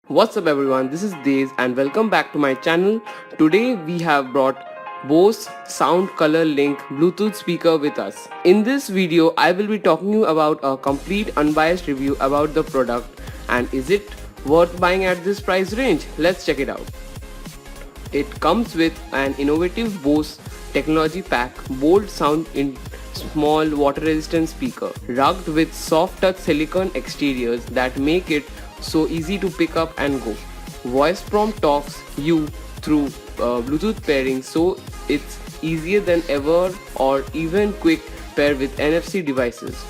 What's up everyone, this is Days and welcome back to my channel. Today we have brought BOSE Soundlink Bluetooth speaker with us. In this video I will be talking you about a complete unbiased review about the product and is it worth buying at this price range? Let's check it out. It comes with an innovative BOSE technology pack, bold sound in small water resistant speaker, rugged with soft touch silicone exteriors that make it so easy to pick up and go. Voice prompt talks you through Bluetooth pairing so it's easier than ever or even quick pair with NFC devices.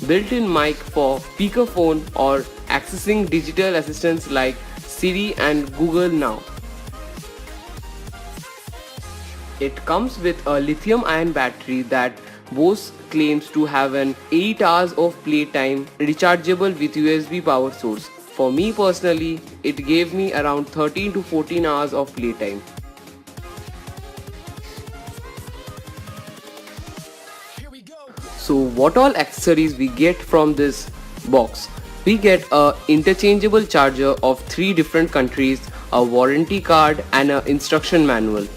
Built-in mic for speakerphone or accessing digital assistants like Siri and Google Now. It comes with a lithium-ion battery that BOSE claims to have an 8 hours of playtime rechargeable with USB power source. For me personally, it gave me around 13 to 14 hours of playtime. So what all accessories we get from this box? We get a interchangeable charger of 3 different countries, a warranty card and an instruction manual.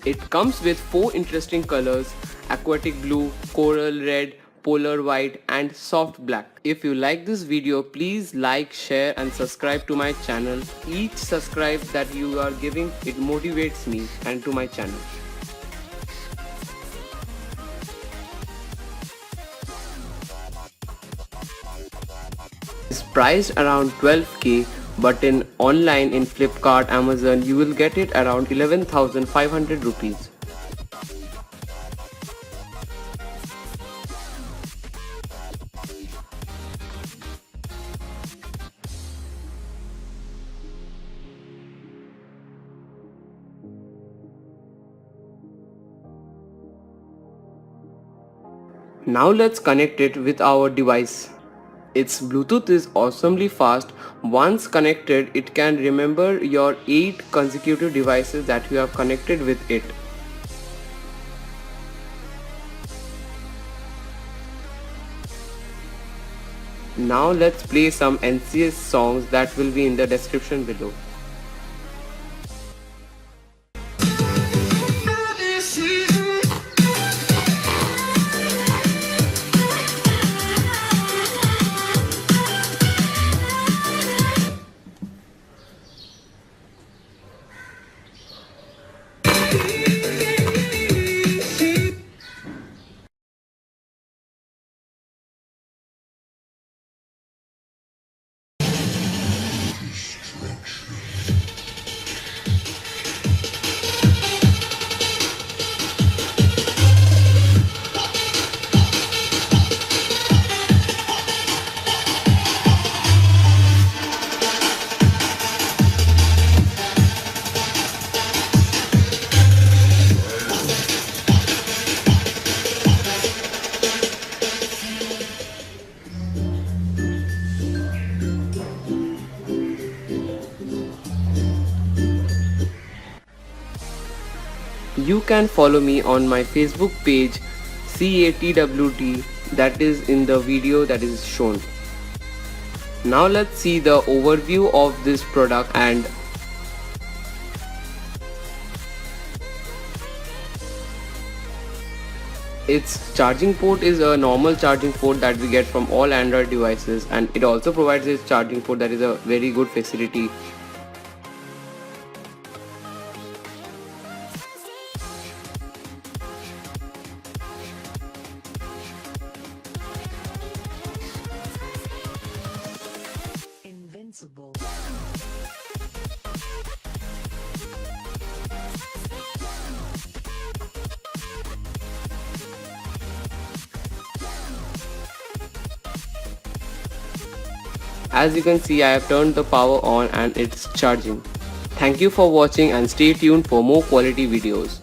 It comes with 4 interesting colors: aquatic blue, coral red, polar white and soft black. If you like this video, please like, share and subscribe to my channel. Each subscribe that you are giving, it motivates me and to my channel. It's priced around 12k, but in online in Flipkart, Amazon you will get it around 11,500 rupees. Now let's connect it with our device. Its Bluetooth is awesomely fast. Once connected, it can remember your 8 consecutive devices that you have connected with it. Now let's play some NCS songs that will be in the description below. You can follow me on my Facebook page CATWD, that is in the video that is shown. Now let's see the overview of this product and its charging port is a normal charging port that we get from all Android devices, and it also provides a charging port that is a very good facility. Invincible. As you can see, I have turned the power on and it's charging. Thank you for watching and stay tuned for more quality videos.